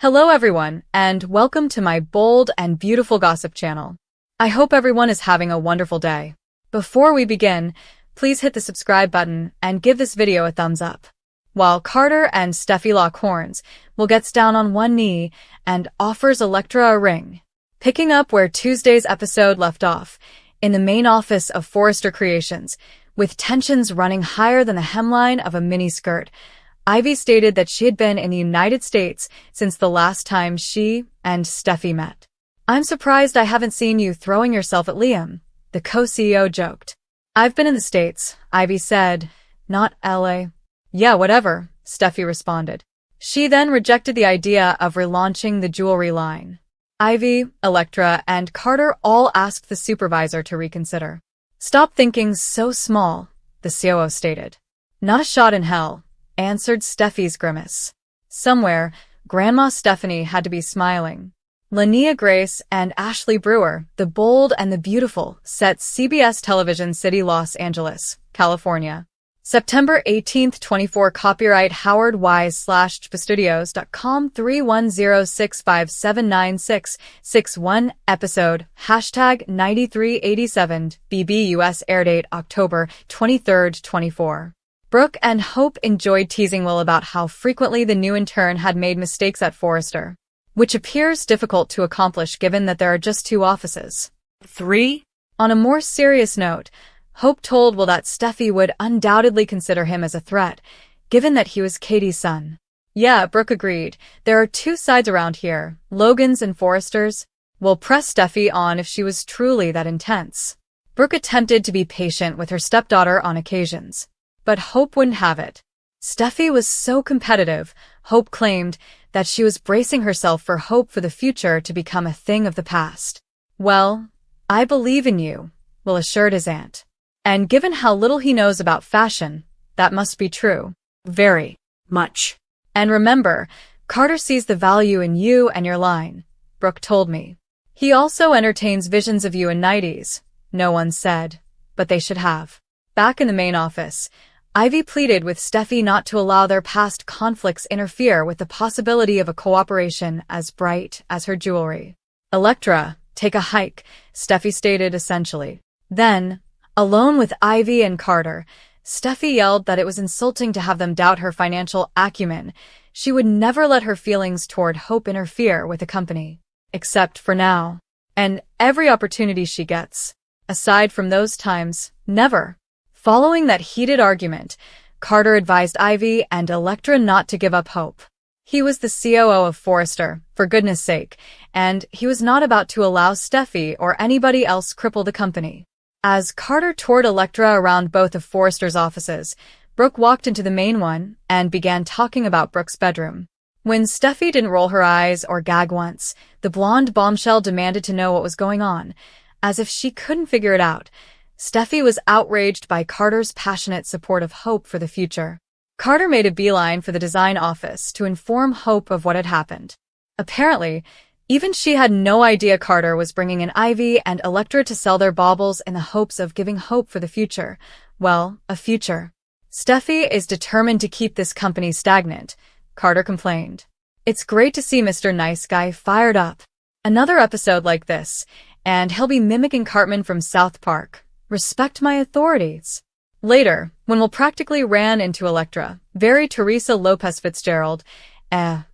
Hello everyone, and welcome to my bold and beautiful gossip channel. I hope everyone is having a wonderful day. Before we begin, please hit the subscribe button and give this video a thumbs up. While Carter and Stephy lock horns, Will gets down on one knee and offers Electra a ring. Picking up where Tuesday's episode left off, in the main office of Forrester Creations, with tensions running higher than the hemline of a miniskirt, Ivy stated that she had been in the United States since the last time she and Stephy met. "I'm surprised I haven't seen you throwing yourself at Liam," the co-CEO joked. "I've been in the States," Ivy said. "Not LA. "Yeah, whatever," Stephy responded. She then rejected the idea of relaunching the jewelry line. Ivy, Electra, and Carter all asked the supervisor to reconsider. "Stop thinking so small," the COO stated. "Not a shot in hell," answered Stephy's grimace. Somewhere, Grandma Stephanie had to be smiling. Linnea Grace and Ashley Brewer, the bold and the beautiful, set CBS television city Los Angeles, California. September 18, 24. Copyright Howard Wise/Studios.com 31065796661 Episode #9387 BB US Airdate October 23, 24. Brooke and Hope enjoyed teasing Will about how frequently the new intern had made mistakes at Forrester, which appears difficult to accomplish given that there are just 2 offices. 3. On a more serious note, Hope told Will that Stephy would undoubtedly consider him as a threat, given that he was Katie's son. "Yeah," Brooke agreed. "There are 2 sides around here, Logan's and Forrester's." Will pressed Stephy on if she was truly that intense. Brooke attempted to be patient with her stepdaughter on occasions, but Hope wouldn't have it. Stephy was so competitive, Hope claimed, that she was bracing herself for Hope for the future to become a thing of the past. "Well, I believe in you," Will assured his aunt. "And given how little he knows about fashion, that must be true." "Very much. And remember, Carter sees the value in you and your line," Brooke told me. "He also entertains visions of you in 90s, no one said, but they should have." Back in the main office, Ivy pleaded with Stephy not to allow their past conflicts interfere with the possibility of a cooperation as bright as her jewelry. "Electra, take a hike," Stephy stated essentially. Then, alone with Ivy and Carter, Stephy yelled that it was insulting to have them doubt her financial acumen. She would never let her feelings toward Hope interfere with the company. Except for now. And every opportunity she gets. Aside from those times, never. Following that heated argument, Carter advised Ivy and Electra not to give up Hope. He was the COO of Forrester, for goodness sake, and he was not about to allow Stephy or anybody else cripple the company. As Carter toured Electra around both of Forrester's offices, Brooke walked into the main one and began talking about Brooke's bedroom. When Stephy didn't roll her eyes or gag once, the blonde bombshell demanded to know what was going on, as if she couldn't figure it out. Stephy was outraged by Carter's passionate support of Hope for the future. Carter made a beeline for the design office to inform Hope of what had happened. Apparently, even she had no idea Carter was bringing in Ivy and Electra to sell their baubles in the hopes of giving hope for the future. Well, a future. "Stephy is determined to keep this company stagnant," Carter complained. "It's great to see Mr. Nice Guy fired up. Another episode like this, and he'll be mimicking Cartman from South Park. Respect my authorities." Later, when Will practically ran into Electra, very Teresa Lopez Fitzgerald,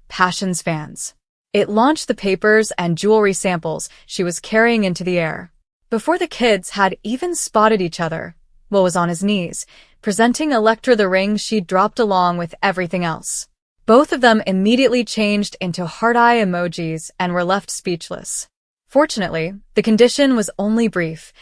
Passions fans. It launched the papers and jewelry samples she was carrying into the air. Before the kids had even spotted each other, Will was on his knees, presenting Electra the ring she'd dropped along with everything else. Both of them immediately changed into heart-eye emojis and were left speechless. Fortunately, the condition was only brief.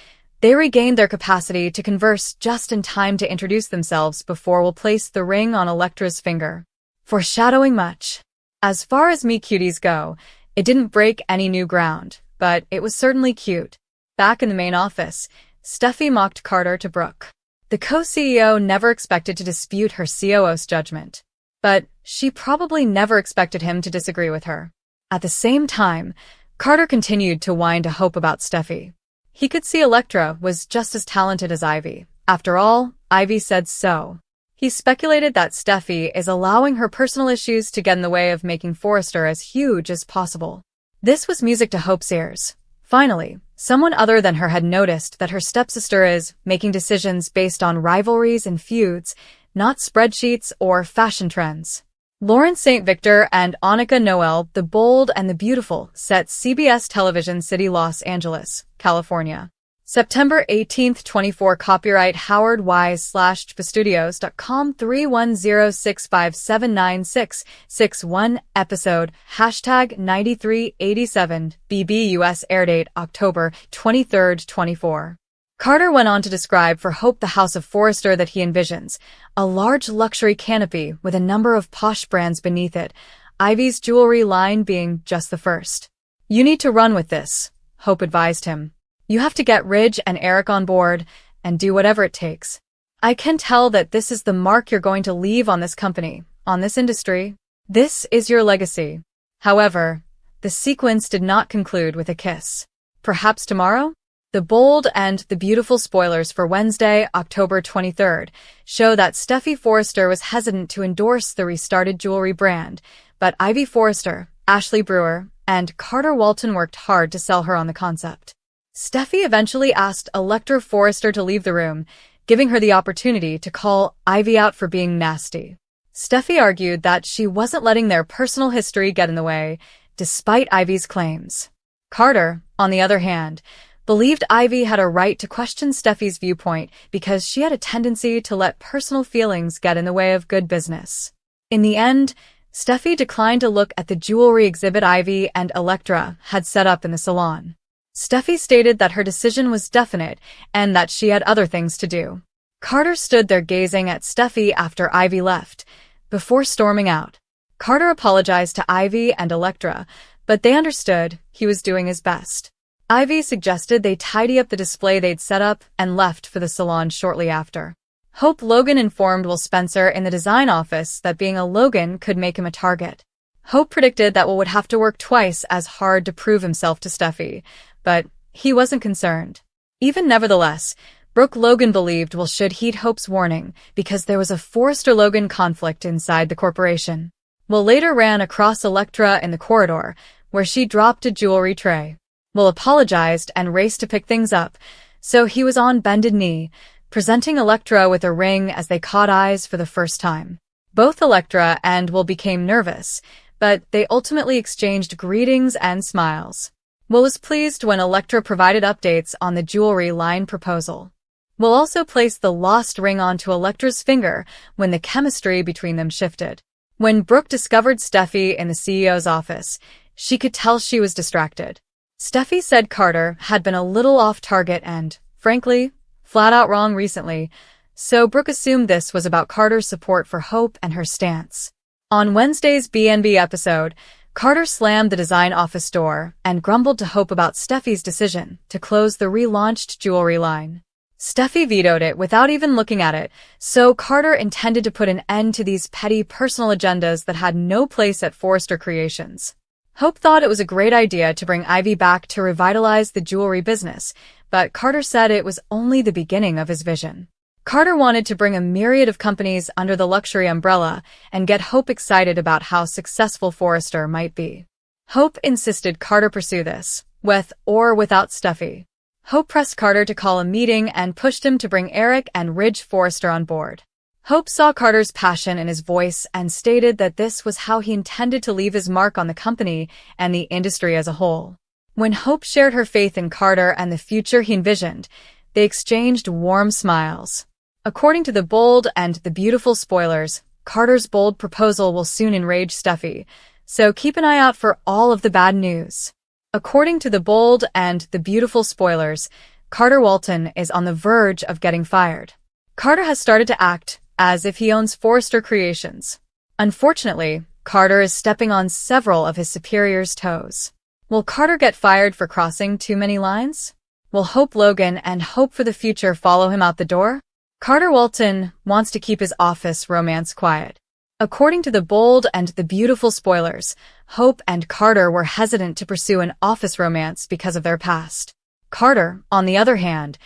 They regained their capacity to converse just in time to introduce themselves before Will placed the ring on Electra's finger, foreshadowing much. As far as meet cuties go, it didn't break any new ground, but it was certainly cute. Back in the main office, Stephy mocked Carter to Brooke. The co-CEO never expected to dispute her COO's judgment, but she probably never expected him to disagree with her. At the same time, Carter continued to whine to Hope about Stephy. He could see Electra was just as talented as Ivy. After all, Ivy said so. He speculated that Stephy is allowing her personal issues to get in the way of making Forrester as huge as possible. This was music to Hope's ears. Finally, someone other than her had noticed that her stepsister is making decisions based on rivalries and feuds, not spreadsheets or fashion trends. Lauren St. Victor and Annika Noel, The Bold and the Beautiful, set CBS television City, Los Angeles, California. September 18, 24. Copyright Howard Wise/Studios.com 31065796661 Episode #9387 BB US Airdate October 23, 24. Carter went on to describe for Hope the house of Forrester that he envisions, a large luxury canopy with a number of posh brands beneath it, Ivy's jewelry line being just the first. "You need to run with this," Hope advised him. "You have to get Ridge and Eric on board and do whatever it takes. I can tell that this is the mark you're going to leave on this company, on this industry. This is your legacy." However, the sequence did not conclude with a kiss. Perhaps tomorrow? The Bold and the Beautiful spoilers for Wednesday, October 23rd, show that Stephy Forrester was hesitant to endorse the restarted jewelry brand, but Ivy Forrester, Ashley Brewer, and Carter Walton worked hard to sell her on the concept. Stephy eventually asked Electra Forrester to leave the room, giving her the opportunity to call Ivy out for being nasty. Stephy argued that she wasn't letting their personal history get in the way, despite Ivy's claims. Carter, on the other hand, believed Ivy had a right to question Stephy's viewpoint because she had a tendency to let personal feelings get in the way of good business. In the end, Stephy declined to look at the jewelry exhibit Ivy and Electra had set up in the salon. Stephy stated that her decision was definite and that she had other things to do. Carter stood there gazing at Stephy after Ivy left, before storming out. Carter apologized to Ivy and Electra, but they understood he was doing his best. Ivy suggested they tidy up the display they'd set up and left for the salon shortly after. Hope Logan informed Will Spencer in the design office that being a Logan could make him a target. Hope predicted that Will would have to work twice as hard to prove himself to Stephy, but he wasn't concerned. Even nevertheless, Brooke Logan believed Will should heed Hope's warning because there was a Forrester-Logan conflict inside the corporation. Will later ran across Electra in the corridor, where she dropped a jewelry tray. Will apologized and raced to pick things up, so he was on bended knee, presenting Electra with a ring as they caught eyes for the first time. Both Electra and Will became nervous, but they ultimately exchanged greetings and smiles. Will was pleased when Electra provided updates on the jewelry line proposal. Will also placed the lost ring onto Electra's finger when the chemistry between them shifted. When Brooke discovered Stephy in the CEO's office, she could tell she was distracted. Stephy said Carter had been a little off target and, frankly, flat out wrong recently, so Brooke assumed this was about Carter's support for Hope and her stance. On Wednesday's B&B episode, Carter slammed the design office door and grumbled to Hope about Stephy's decision to close the relaunched jewelry line. Stephy vetoed it without even looking at it, so Carter intended to put an end to these petty personal agendas that had no place at Forrester Creations. Hope thought it was a great idea to bring Ivy back to revitalize the jewelry business, but Carter said it was only the beginning of his vision. Carter wanted to bring a myriad of companies under the luxury umbrella and get Hope excited about how successful Forrester might be. Hope insisted Carter pursue this, with or without Stephy. Hope pressed Carter to call a meeting and pushed him to bring Eric and Ridge Forrester on board. Hope saw Carter's passion in his voice and stated that this was how he intended to leave his mark on the company and the industry as a whole. When Hope shared her faith in Carter and the future he envisioned, they exchanged warm smiles. According to The Bold and the Beautiful spoilers, Carter's bold proposal will soon enrage Stephy, so keep an eye out for all of the bad news. According to The Bold and the Beautiful spoilers, Carter Walton is on the verge of getting fired. Carter has started to act as if he owns Forrester Creations. Unfortunately, Carter is stepping on several of his superiors' toes. Will Carter get fired for crossing too many lines? Will Hope Logan and Hope for the Future follow him out the door? Carter Walton wants to keep his office romance quiet. According to The Bold and the Beautiful spoilers, Hope and Carter were hesitant to pursue an office romance because of their past. Carter, on the other hand,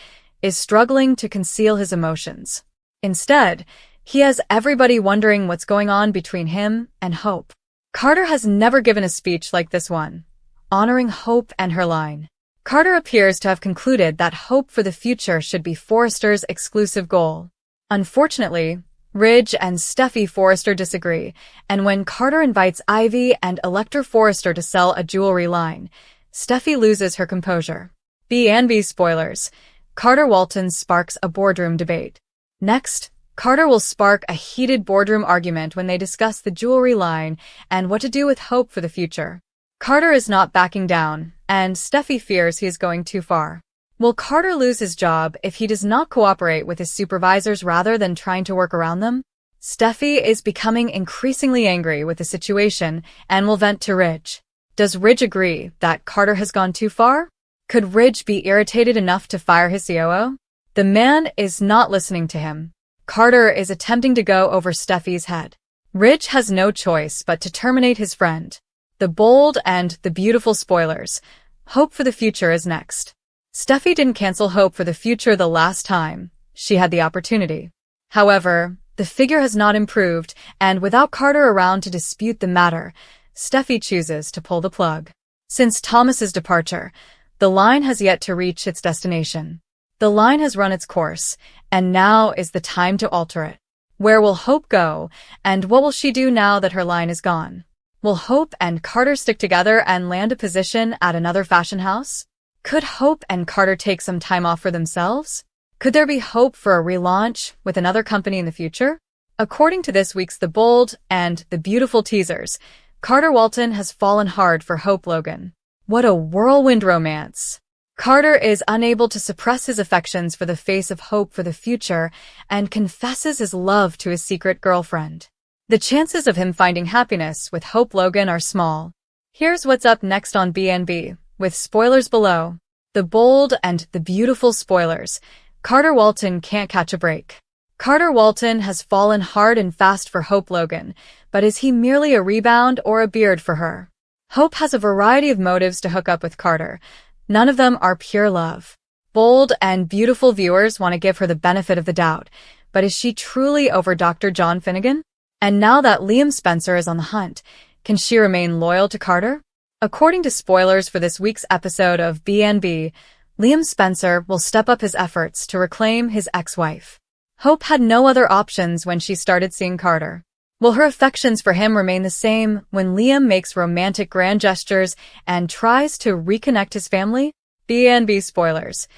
is struggling to conceal his emotions. Instead, He has everybody wondering what's going on between him and Hope. Carter has never given a speech like this one, honoring Hope and her line. Carter appears to have concluded that hope for the future should be Forrester's exclusive goal. Unfortunately, Ridge and Stephy Forrester disagree, and when Carter invites Ivy and Electra Forrester to sell a jewelry line, Stephy loses her composure. B&B spoilers. Carter Walton sparks a boardroom debate. Next, Carter will spark a heated boardroom argument when they discuss the jewelry line and what to do with hope for the future. Carter is not backing down, and Stephy fears he is going too far. Will Carter lose his job if he does not cooperate with his supervisors rather than trying to work around them? Stephy is becoming increasingly angry with the situation and will vent to Ridge. Does Ridge agree that Carter has gone too far? Could Ridge be irritated enough to fire his COO? The man is not listening to him. Carter is attempting to go over Stephy's head. Ridge has no choice but to terminate his friend. The bold and the beautiful spoilers. Hope for the future is next. Stephy didn't cancel hope for the future the last time she had the opportunity. However, the figure has not improved, and without Carter around to dispute the matter, Stephy chooses to pull the plug. Since Thomas's departure, the line has yet to reach its destination. The line has run its course, and now is the time to alter it. Where will Hope go, and what will she do now that her line is gone? Will Hope and Carter stick together and land a position at another fashion house? Could Hope and Carter take some time off for themselves? Could there be hope for a relaunch with another company in the future? According to this week's The Bold and the Beautiful teasers, Carter Walton has fallen hard for Hope Logan. What a whirlwind romance! Carter is unable to suppress his affections for the face of Hope for the future and confesses his love to his secret girlfriend. The chances of him finding happiness with Hope Logan are small. Here's what's up next on B&B, with spoilers below. The Bold and the Beautiful spoilers. Carter Walton can't catch a break. Carter Walton has fallen hard and fast for Hope Logan, but is he merely a rebound or a beard for her? Hope has a variety of motives to hook up with Carter. None of them are pure love. Bold and beautiful viewers want to give her the benefit of the doubt, but is she truly over Dr. John Finnegan? And now that Liam Spencer is on the hunt, can she remain loyal to Carter? According to spoilers for this week's episode of B&B, Liam Spencer will step up his efforts to reclaim his ex-wife. Hope had no other options when she started seeing Carter. Will her affections for him remain the same when Liam makes romantic grand gestures and tries to reconnect his family? B&B spoilers.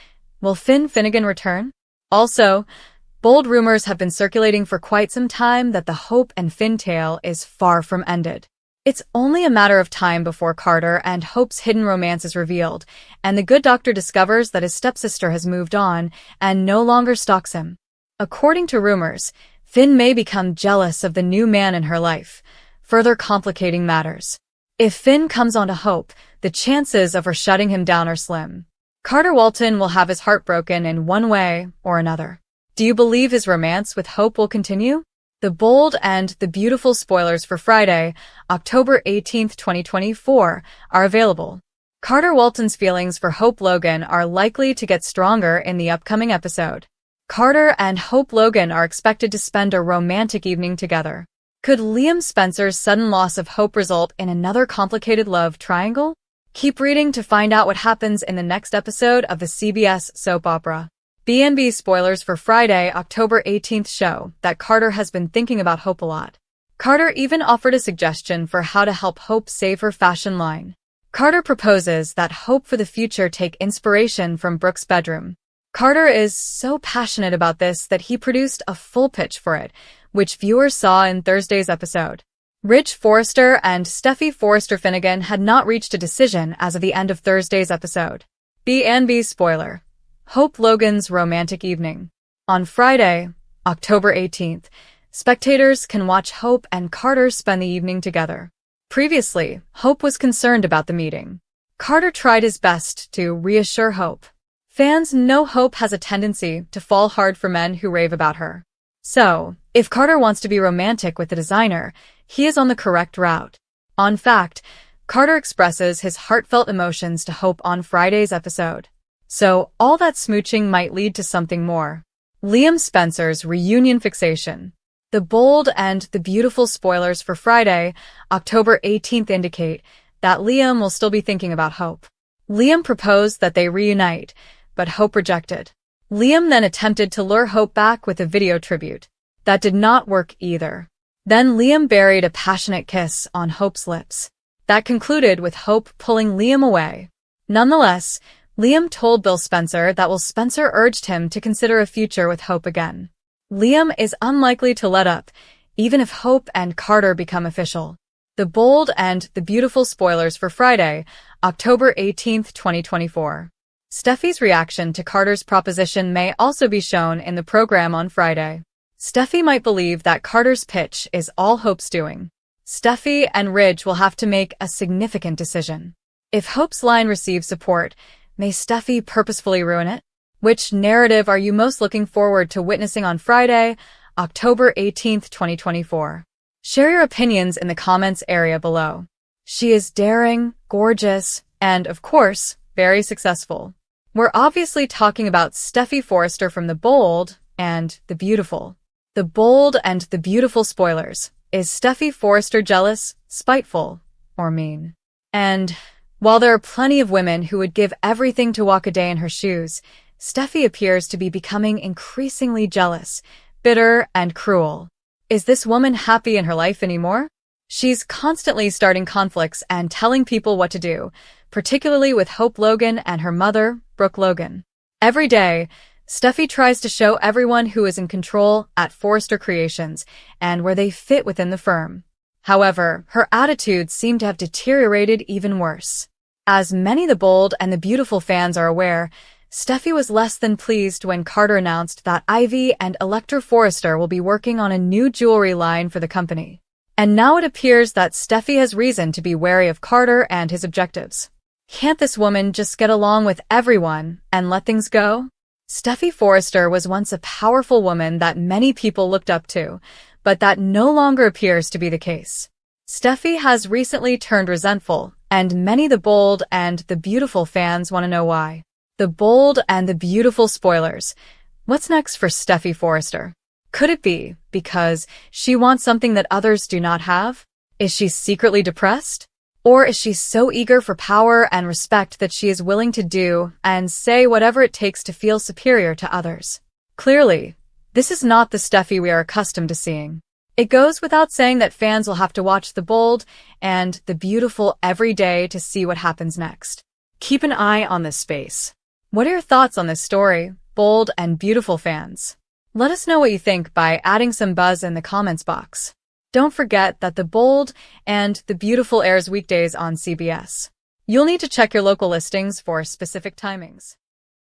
Will Finnegan return? Also, bold rumors have been circulating for quite some time that the Hope and Finn tale is far from ended. It's only a matter of time before Carter and Hope's hidden romance is revealed, and the good doctor discovers that his stepsister has moved on and no longer stalks him. According to rumors, Finn may become jealous of the new man in her life, further complicating matters. If Finn comes onto Hope, the chances of her shutting him down are slim. Carter Walton will have his heart broken in one way or another. Do you believe his romance with Hope will continue? The Bold and the Beautiful spoilers for Friday, October 18, 2024, are available. Carter Walton's feelings for Hope Logan are likely to get stronger in the upcoming episode. Carter and Hope Logan are expected to spend a romantic evening together. Could Liam Spencer's sudden loss of hope result in another complicated love triangle? Keep reading to find out what happens in the next episode of the CBS soap opera. B&B spoilers for Friday, October 18th show that Carter has been thinking about Hope a lot. Carter even offered a suggestion for how to help Hope save her fashion line. Carter proposes that Hope for the future take inspiration from Brooke's bedroom. Carter is so passionate about this that he produced a full pitch for it, which viewers saw in Thursday's episode. Ridge Forrester and Stephy Forrester Finnegan had not reached a decision as of the end of Thursday's episode. B&B spoiler. Hope Logan's romantic evening. On Friday, October 18th, spectators can watch Hope and Carter spend the evening together. Previously, Hope was concerned about the meeting. Carter tried his best to reassure Hope. Fans know Hope has a tendency to fall hard for men who rave about her. So, if Carter wants to be romantic with the designer, he is on the correct route. In fact, Carter expresses his heartfelt emotions to Hope on Friday's episode. So, all that smooching might lead to something more. Liam Spencer's reunion fixation. The bold and the beautiful spoilers for Friday, October 18th indicate that Liam will still be thinking about Hope. Liam proposed that they reunite, but Hope rejected. Liam then attempted to lure Hope back with a video tribute. That did not work either. Then Liam buried a passionate kiss on Hope's lips. That concluded with Hope pulling Liam away. Nonetheless, Liam told Bill Spencer that Will Spencer urged him to consider a future with Hope again. Liam is unlikely to let up, even if Hope and Carter become official. The bold and the beautiful spoilers for Friday, October 18th, 2024. Stephy's reaction to Carter's proposition may also be shown in the program on Friday. Stephy might believe that Carter's pitch is all Hope's doing. Stephy and Ridge will have to make a significant decision. If Hope's line receives support, may Stephy purposefully ruin it? Which narrative are you most looking forward to witnessing on Friday, October 18th, 2024? Share your opinions in the comments area below. She is daring, gorgeous, and, of course, very successful. We're obviously talking about Stephy Forrester from The Bold and the Beautiful. The Bold and the Beautiful spoilers. Is Stephy Forrester jealous, spiteful, or mean? And while there are plenty of women who would give everything to walk a day in her shoes, Stephy appears to be becoming increasingly jealous, bitter, and cruel. Is this woman happy in her life anymore? She's constantly starting conflicts and telling people what to do, particularly with Hope Logan and her mother, Brooke Logan. Every day, Stephy tries to show everyone who is in control at Forrester Creations and where they fit within the firm. However, her attitudes seem to have deteriorated even worse. As many The Bold and the Beautiful fans are aware, Stephy was less than pleased when Carter announced that Ivy and Electra Forrester will be working on a new jewelry line for the company. And now it appears that Stephy has reason to be wary of Carter and his objectives. Can't this woman just get along with everyone and let things go? Stephy Forrester was once a powerful woman that many people looked up to, but that no longer appears to be the case. Stephy has recently turned resentful, and many The Bold and the Beautiful fans want to know why. The Bold and the Beautiful spoilers. What's next for Stephy Forrester? Could it be because she wants something that others do not have? Is she secretly depressed? Or is she so eager for power and respect that she is willing to do and say whatever it takes to feel superior to others? Clearly, this is not the Stephy we are accustomed to seeing. It goes without saying that fans will have to watch The Bold and the Beautiful every day to see what happens next. Keep an eye on this space. What are your thoughts on this story, Bold and Beautiful fans? Let us know what you think by adding some buzz in the comments box. Don't forget that The Bold and the Beautiful airs weekdays on CBS. You'll need to check your local listings for specific timings.